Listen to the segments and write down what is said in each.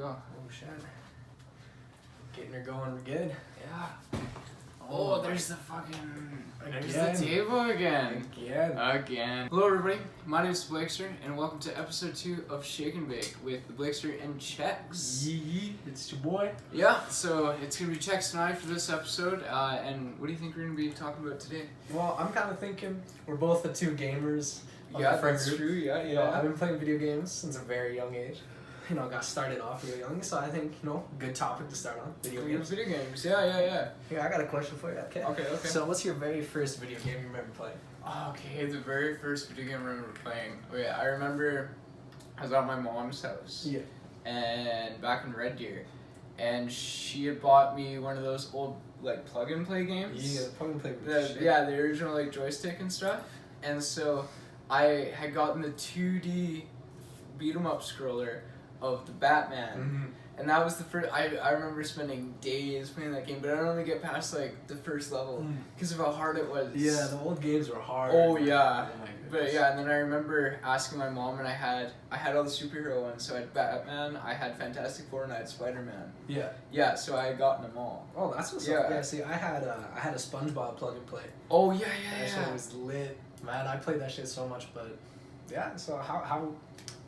go. Oh shit. Getting her going good. Yeah. Oh, there's the fucking... There's Again. the table again. Again. Hello everybody, my name is Theblakester, and welcome to episode 2 of Shake and Bake with Theblakester and Chex. Yee, it's your boy. Yeah, so it's going to be Chex and I for this episode, and what do you think we're going to be talking about today? Well, I'm kind of thinking we're both the two gamers. Yeah, that's true, yeah. You know, I've been playing video games since a very young age. You know, got started off real young, so I think, you know, good topic to start on. Video games. Video games, yeah. Here, I got a question for you, okay? Okay. So, what's your very first video game you remember playing? Okay, the very first video game I remember playing. Oh yeah, I remember I was at my mom's house. Yeah. And back in Red Deer. And she had bought me one of those old, like, plug-and-play games. Yeah, plug-and-play. The original, like, joystick and stuff. And so I had gotten the 2D beat-em-up scroller of the Batman. Mm-hmm. And that was the first, I remember spending days playing that game, but I don't only get past, like, the first level because of how hard it was. Yeah, the old games were hard. Oh, yeah. Oh, my But goodness. yeah, and then I remember asking my mom, and I had all the superhero ones. So I had Batman, I had Fantastic Four, and I had Spider-Man. Yeah. Yeah, so I had gotten them all. Oh, that's what's Yeah. up. Yeah, see, I had a SpongeBob plug-and-play. Oh, yeah. That shit was lit. Man, I played that shit so much, but yeah, so how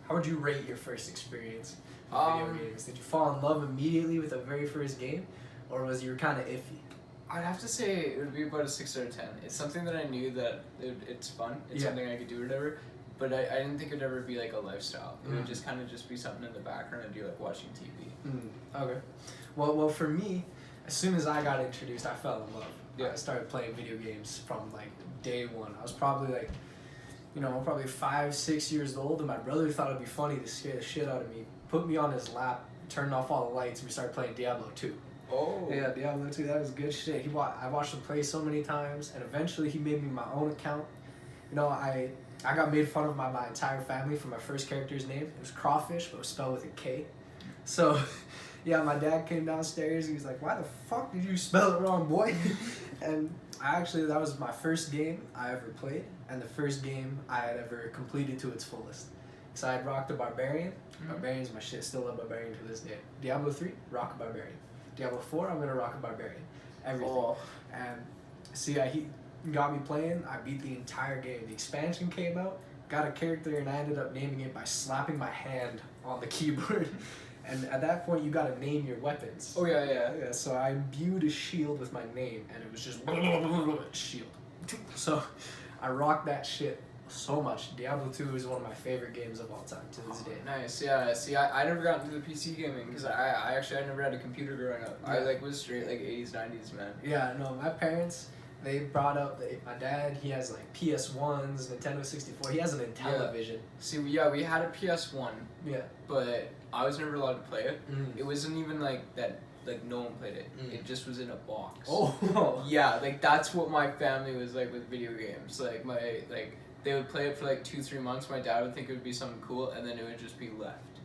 would you rate your first experience with video games? Did you fall in love immediately with the very first game, or was you kind of iffy? I'd have to say it would be about a 6 out of 10. It's something that I knew that it's fun. It's Yeah. something I could do or whatever. But I didn't think it'd ever be like a lifestyle. It would just kind of just be something in the background and do like watching TV. Okay. Well, for me, as soon as I got introduced, I fell in love. Yeah. I started playing video games from like day one. I was probably like, probably 5-6 years old, and my brother thought it'd be funny to scare the shit out of me. Put me on his lap, turned off all the lights, and we started playing Diablo 2. Oh. Yeah, Diablo 2, that was good shit. I watched him play so many times, and eventually he made me my own account. You know, I got made fun of by my entire family for my first character's name. It was Crawfish, but it was spelled with a K. So, yeah, my dad came downstairs, he was like, "Why the fuck did you spell it wrong, boy?" And that was my first game I ever played, and the first game I had ever completed to its fullest. So I had rocked a Barbarian. Barbarian's my shit, still love Barbarian to this day. Diablo 3, rock a Barbarian. Diablo 4, I'm gonna rock a Barbarian. Everything. Oh. And see, he got me playing. I beat the entire game. The expansion came out, got a character, and I ended up naming it by slapping my hand on the keyboard. And at that point, you gotta name your weapons. Oh, yeah. Yeah, so I imbued a shield with my name, and it was just shield. So I rocked that shit so much. Diablo 2 is one of my favorite games of all time to this day. Nice, yeah. See, I never got into the PC gaming because I never had a computer growing up. Yeah. I was straight 80s, 90s, man. Yeah, no, my parents, they brought up, my dad, he has like PS1s, Nintendo 64, he has an Intellivision. See, we had a PS1, Yeah. but I was never allowed to play it. Mm. It wasn't even like that, like no one played it. It just was in a box. Oh. Yeah, like that's what my family was like with video games. Like they would play it for like 2-3 months. My dad would think it would be something cool, and then it would just be left.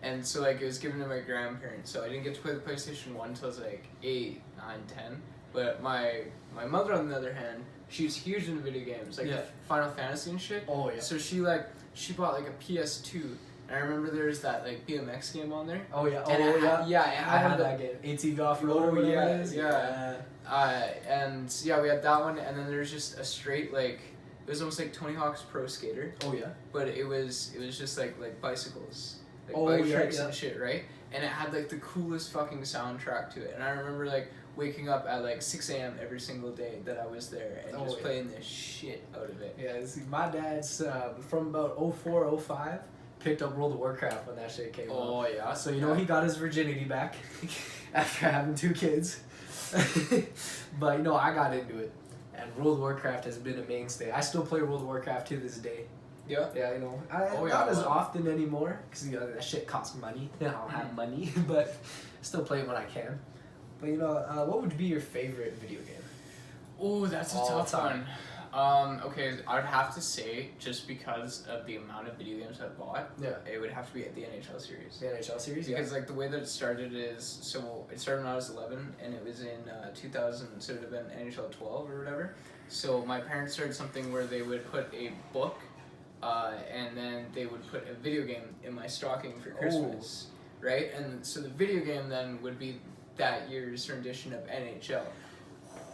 And so like it was given to my grandparents. So I didn't get to play the PlayStation 1 until I was like 8, 9, 10. But my mother, on the other hand, she was huge into video games, like Final Fantasy and shit. Oh, yeah. So she bought like a PS2. And I remember there was that like BMX game on there. Oh, yeah. And it I had had that game. ATV Off-Road or whatever it is. Yeah. And yeah, we had that one, and then there's just a straight like, it was almost like Tony Hawk's Pro Skater. Oh, yeah. But it was just like bicycles, like Oh, bike yeah, tricks yeah. and shit, right? And it had like the coolest fucking soundtrack to it. And I remember like waking up at like 6 a.m. every single day that I was there and just playing the shit out of it. Yeah, see, my dad's from about 04, 05, picked up World of Warcraft when that shit came out. Oh yeah. So he got his virginity back after having 2 kids. But I got into it, and World of Warcraft has been a mainstay. I still play World of Warcraft to this day. Yeah. Yeah, not as often anymore because that shit costs money. I don't have money, but still play it when I can. But what would be your favorite video game? Oh, that's a All tough time. one. Okay, I'd have to say, just because of the amount of video games I've bought, it would have to be the NHL series. The NHL series, Because like the way that it started is, so it started when I was 11, and it was in 2000, so it would have been NHL 12 or whatever. So my parents started something where they would put a book, and then they would put a video game in my stocking for Christmas. right? And so the video game then would be that year's rendition of NHL.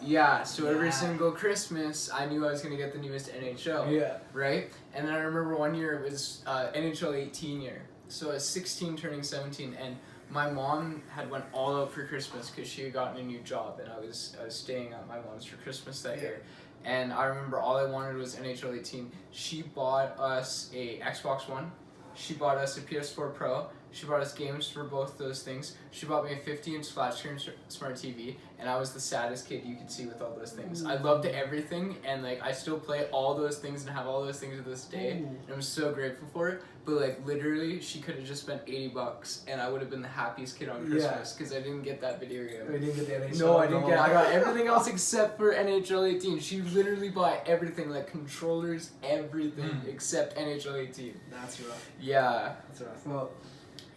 Yeah, so every single Christmas, I knew I was going to get the newest NHL. Yeah. Right? And then I remember one year it was NHL 18 year. So I was 16 turning 17, and my mom had went all out for Christmas because she had gotten a new job, and I was staying at my mom's for Christmas that year. And I remember all I wanted was NHL 18. She bought us a Xbox One. She bought us a PS4 Pro. She bought us games for both those things. She bought me a 50-inch flat screen smart TV, and I was the saddest kid you could see with all those things. I loved everything, and like I still play all those things and have all those things to this day, and I'm so grateful for it. But like literally, she could have just spent $80, and I would have been the happiest kid on Christmas because I didn't get that video game. We didn't get the NHL. No, I didn't get. I got everything else except for NHL 18. She literally bought everything, like controllers, everything except NHL 18. That's rough. Yeah, That's rough. Well,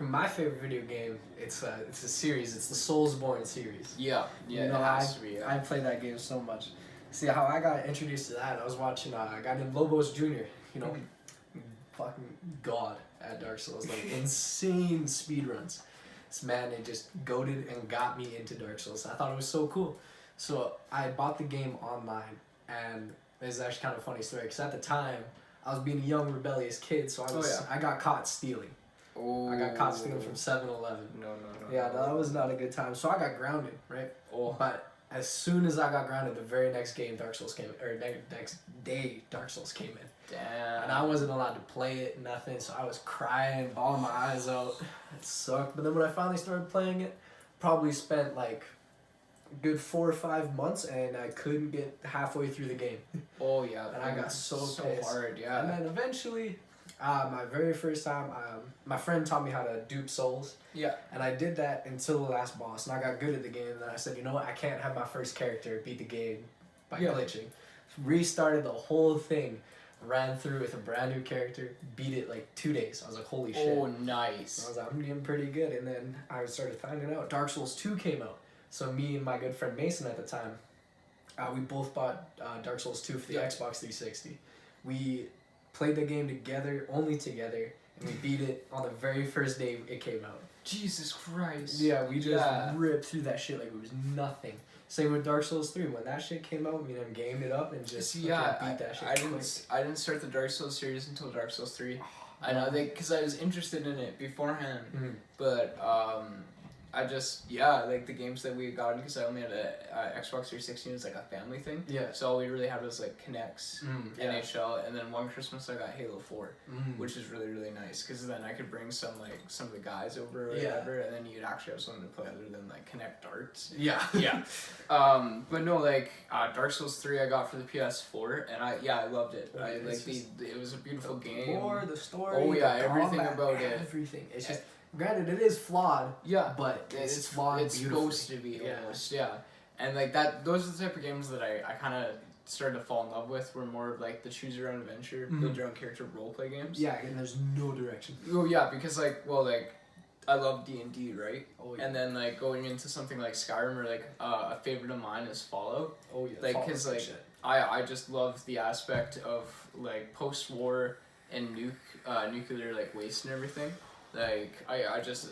my favorite video game, it's a series. It's the Soulsborne series. yeah, You know, it has to be. Yeah. I played that game so much. See how I got introduced to that? I was watching a guy named Lobos Jr. You know, fucking god at Dark Souls, like insane speedruns. This man, it just goated and got me into Dark Souls. I thought it was so cool. So I bought the game online, and it's actually kind of a funny story because at the time I was being a young rebellious kid, so I got caught stealing. Oh. I got caught stealing from 7-Eleven. No. Yeah, that was not a good time. So I got grounded, right? Oh. But as soon as I got grounded, the very next game, next day, Dark Souls came in. Damn. And I wasn't allowed to play it, nothing. So I was crying, bawling my eyes out. It sucked. But then when I finally started playing it, probably spent like a good 4 or 5 months, and I couldn't get halfway through the game. Oh yeah. And I got so pissed. hard. Yeah. And then eventually, my very first time, my friend taught me how to dupe souls. Yeah. And I did that until the last boss, and I got good at the game. And then I said, you know what? I can't have my first character beat the game by glitching. Restarted the whole thing, ran through with a brand new character, beat it like 2 days. I was like, holy shit. Oh, nice. I was like, I'm getting pretty good. And then I started finding out Dark Souls 2 came out. So me and my good friend Mason at the time, we both bought Dark Souls 2 for the Xbox 360. We played the game together, only together, and we beat it on the very first day it came out. Jesus Christ. Yeah, we just ripped through that shit like it was nothing. Same with Dark Souls 3. When that shit came out, we then gamed it up and just beat that shit. I didn't start the Dark Souls series until Dark Souls 3. I know because I was interested in it beforehand, but I just like the games that we got because I only had a Xbox 360. It was like a family thing. Yeah. So all we really had was like Kinects, NHL, and then one Christmas I got Halo 4, which is really really nice because then I could bring some of the guys over or whatever, and then you'd actually have something to play other than like Kinect darts. Yeah. Yeah. But no, like Dark Souls 3 I got for the PS4, and I loved it. It was a beautiful game. The story. Oh yeah, everything combat, about it. Everything. It's just. Granted, it is flawed. Yeah, but it's flawed. It's supposed to be almost. Yeah, and like that. Those are the type of games that I kind of started to fall in love with. Were more of like the choose your own adventure, build your own character role play games. Yeah, and there's no direction. Oh yeah, because I love D&D, right? Oh yeah. And then like going into something like Skyrim or like a favorite of mine is Fallout. Oh yeah. Like because like I just love the aspect of like post-war and nuclear like waste and everything. Like I just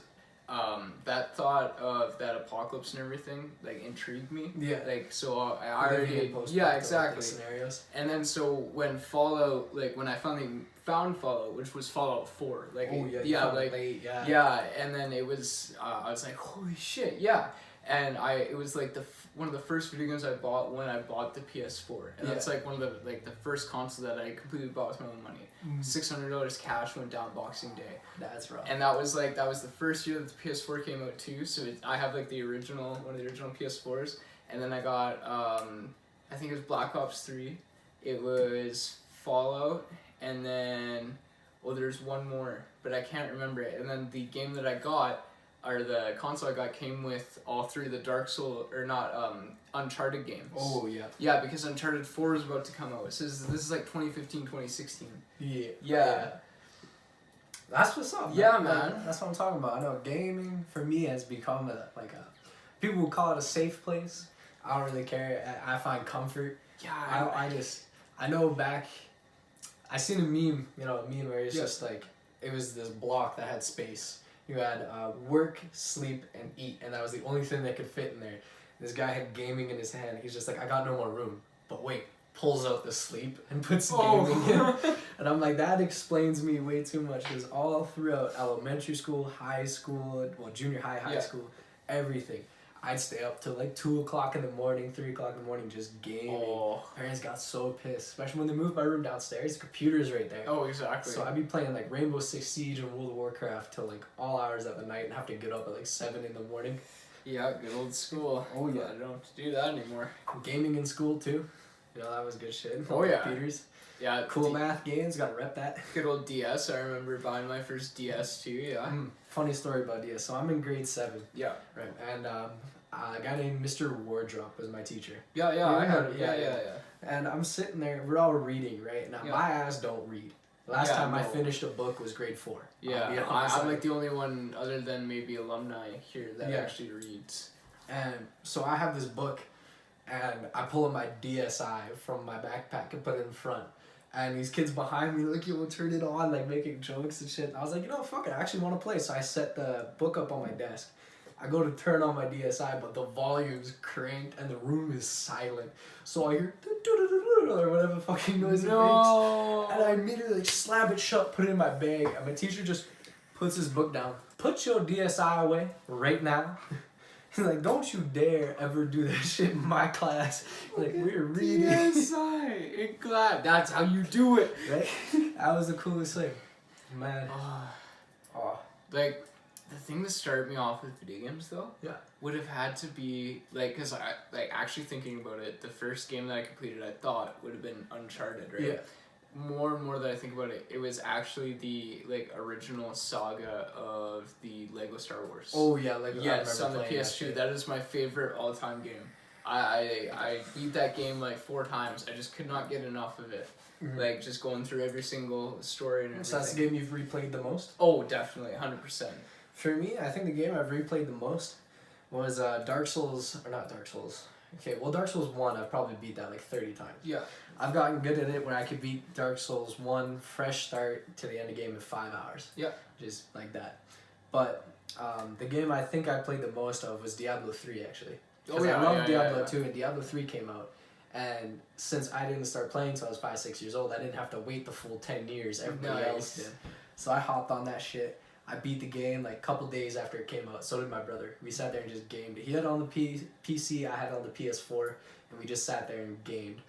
that thought of that apocalypse and everything like intrigued me. Yeah. Like so I already exactly scenarios. And then so when Fallout when I finally found Fallout, which was Fallout 4, like and then it was I was like holy shit and it was like one of the first video games I bought when I bought the PS4, and that's like one of the first console that I completely bought with my own money. $600 cash went down Boxing Day. That's rough. And that was the first year that the PS4 came out too. So I have like one of the original PS4s, and then I got I think it was Black Ops 3. It was Fallout, and then there's one more, but I can't remember it. And then the game that I got. Or the console I got came with all three of the Uncharted games. Oh yeah. Yeah, because Uncharted 4 is about to come out. This is like 2015, 2016. Yeah. That's what's up. Yeah, man. That's what I'm talking about. I know gaming for me has become people will call it a safe place. I don't really care. I find comfort. Yeah. I know back. I seen a meme where it's just like it was this block that had space. You had work, sleep, and eat, and that was the only thing that could fit in there. This guy had gaming in his hand. He's just like, I got no more room. But wait, pulls out the sleep and puts gaming in. And I'm like, that explains me way too much. Because all throughout elementary school, high school, well, junior high school, everything, I'd stay up till like 2 o'clock in the morning, 3 o'clock in the morning, just gaming. Parents got so pissed, especially when they moved my room downstairs. The computer's right there. Oh, exactly. So I'd be playing like Rainbow Six Siege and World of Warcraft till like all hours of the night and have to get up at like 7 in the morning. Yeah, good old school. Oh yeah, I don't have to do that anymore. Gaming in school too. You know, that was good shit. Oh yeah. Computers. Yeah. Cool math games, gotta rep that. Good old DS. I remember buying my first DS too. Yeah. Funny story about DS. So I'm in grade 7. Yeah. Right, and a guy named Mr. Wardrop was my teacher. Yeah, I heard it. Yeah. And I'm sitting there, we're all reading, right? Now my ass don't read. Last time I finished a book was grade 4. Yeah, I'm like the only one other than maybe alumni here that actually reads. And so I have this book, and I pull out my DSi from my backpack and put it in front. And these kids behind me, like, yo, turn it on, like, making jokes and shit. And I was like, you know, fuck it, I actually want to play. So I set the book up on my desk. I go to turn on my DSi, but the volume's cranked and the room is silent. So I hear or whatever fucking noise it makes. And I immediately like, slap it shut, put it in my bag. And my teacher just puts his book down. Put your DSi away right now. He's like, don't you dare ever do that shit in my class. Like, we're reading. DSi in class. That's how you do it. Right? That was the coolest thing. Man. Like, the thing that started me off with video games, though, would have had to be, like, because I, like, actually thinking about it, the first game that I completed, I thought, would have been Uncharted, right? Yeah. More and more that I think about it, it was actually the, like, original saga of the Lego Star Wars. Oh, yeah, Lego. Yes, on the PS2. That is my favorite all-time game. I beat that game, like, 4 times. I just could not get enough of it. Mm-hmm. Like, just going through every single story and everything. So that's the game you've replayed the most? Oh, definitely, 100%. For me, I think the game I've replayed the most was Dark Souls, or not Dark Souls. Okay, well, Dark Souls 1, I've probably beat that like 30 times. Yeah. I've gotten good at it where I could beat Dark Souls 1, fresh start to the end of the game in 5 hours. Yeah. Just like that. But the game I think I played the most of was Diablo 3, actually. Because I love Diablo 2, and Diablo 3 came out. And since I didn't start playing until I was 5, 6 years old, I didn't have to wait the full 10 years everybody else did. So I hopped on that shit. I beat the game like a couple days after it came out. So did my brother. We sat there and just gamed. He had it on the PC, I had it on the PS4, and we just sat there and gamed.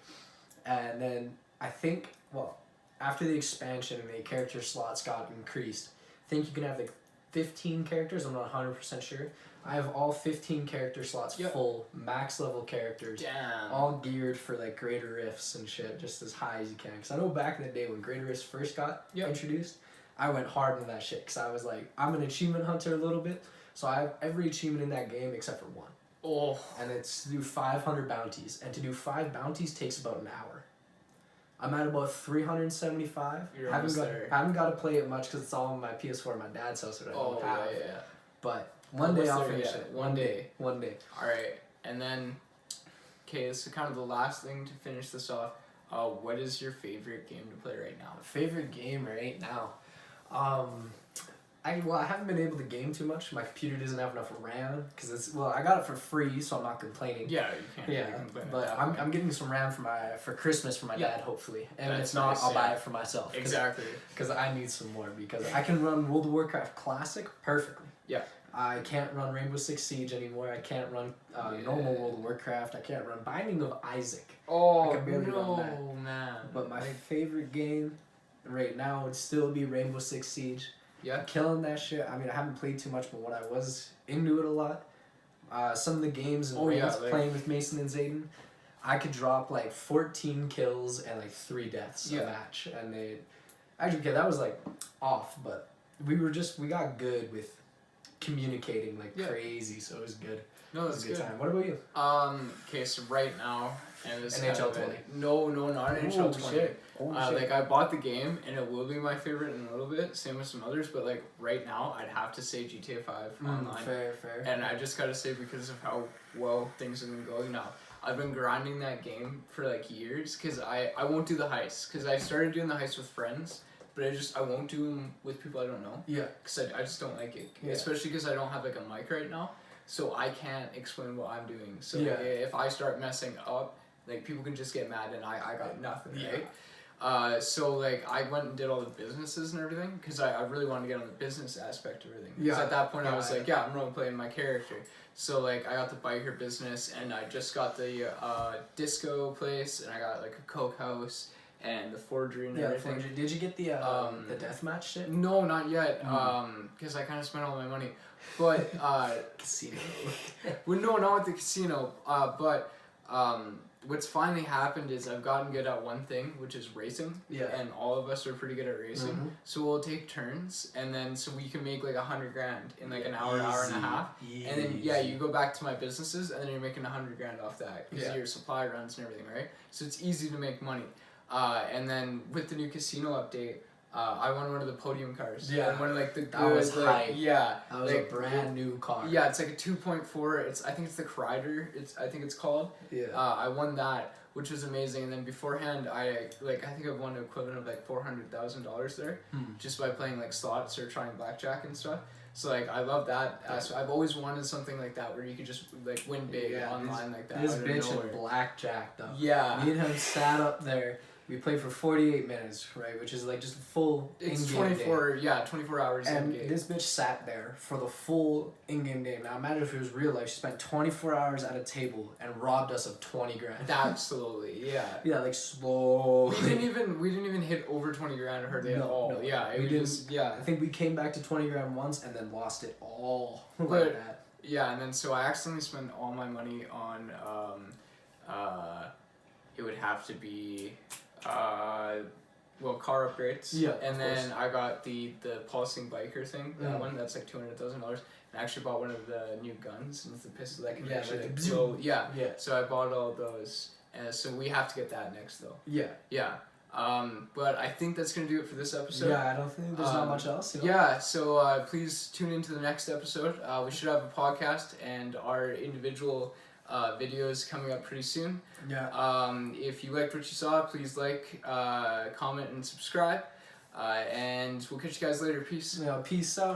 And then I think, well, after the expansion and the character slots got increased, I think you can have like 15 characters. I'm not 100% sure. I have all 15 character slots full, max level characters. Damn. All geared for like greater rifts and shit, just as high as you can. Because I know back in the day when greater rifts first got introduced, I went hard on that shit because I was like, I'm an achievement hunter a little bit, so I have every achievement in that game except for 1. Oh. And it's to do 500 bounties, and to do 5 bounties takes about an hour. I'm at about 375. You're almost there. I haven't got to play it much because it's all on my PS4 at my dad's house that I don't have. Yeah. But one day I'll finish it. One day. All right, and then, okay, this is kind of the last thing to finish this off. What is your favorite game to play right now? Favorite game right now? I haven't been able to game too much. My computer doesn't have enough RAM because I got it for free, so I'm not complaining. Yeah, you can't. Yeah, but I'm getting some RAM for Christmas for my dad, hopefully. And if it's not, nice, I'll buy it for myself. Exactly. Because I need some more because I can run World of Warcraft Classic perfectly. Yeah. I can't run Rainbow Six Siege anymore. I can't run normal World of Warcraft. I can't run Binding of Isaac. Oh, I can barely run that. Man. But my favorite game right now would still be Rainbow Six Siege. Yeah. Killing that shit. I mean, I haven't played too much, but when I was into it a lot, some of the games and playing with Mason and Zayden, I could drop like 14 kills and like 3 deaths a match. And that was like off, but we got good with communicating like crazy, so it was good. No, that's good time. What about you? Okay, so right now, and this NHL 20. No, not NHL 20. Shit. Like I bought the game, and it will be my favorite in a little bit. Same with some others, but like right now, I'd have to say GTA 5 online. Fair. And I just gotta say because of how well things have been going now. I've been grinding that game for like years because I won't do the heists because I started doing the heists with friends. but I won't do them with people I don't know. Yeah. Because I just don't like it. Yeah. Especially because I don't have like a mic right now. So I can't explain what I'm doing. So Yeah. if I start messing up, like people can just get mad and I got nothing, Yeah. right? So like I went and did all the businesses and everything because I really wanted to get on the business aspect of everything. Because at that point I was like, I'm role playing my character. So like I got the biker business and I just got the disco place and I got like a coke house and the forgery and everything. Forgery. Did you get the deathmatch shit? No, not yet. Because I kind of spent all my money. But Casino. well, no, not with the casino. But what's finally happened is I've gotten good at one thing, which is racing. Yeah. And all of us are pretty good at racing. Mm-hmm. So we'll take turns, and then so we can make like $100,000 in like an hour, hour and a half. And then you go back to my businesses, and then you're making $100,000 off that because your supply runs and everything, right? So it's easy to make money. And then with the new casino update, I won one of the podium cars. Yeah, and one of like the that was hype. Yeah, that was like, a brand new car. Yeah, it's like a 2.4. I think it's the Crider. I think it's called. Yeah. I won that, which was amazing. And then beforehand, I think I've won the equivalent of like $400,000 there, just by playing like slots or trying blackjack and stuff. So like I love that. I've always wanted something like that where you could just like win big online like that. This bitch in blackjack though. Yeah. Me and him sat up there. We played for 48 minutes, right? Which is like just full It's in-game 24, day. 24 hours and in-game. this bitch sat there for the full in-game day. Now imagine if it was real life. She spent 24 hours at a table and robbed us of 20 grand. Absolutely, yeah. Yeah, like slow. We didn't even hit over 20 grand hardly at all. No. Yeah, we was just, yeah. I think we came back to 20 grand once and then lost it all like But- that. Yeah, and then so I accidentally spent all my money on it would have to be car upgrades. Yeah, and of then I got the pulsing biker thing. That one that's like $200,000. And I actually bought one of the new guns and it's the pistol that can actually like blow. Yeah. Yeah. So I bought all those, and so we have to get that next though. Yeah. Yeah. But I think that's gonna do it for this episode. Yeah, I don't think there's not much else. You know? Yeah, so please tune into the next episode. We should have a podcast and our individual videos coming up pretty soon. Yeah. If you liked what you saw, please like, comment, and subscribe. And we'll catch you guys later. Peace. Peace out.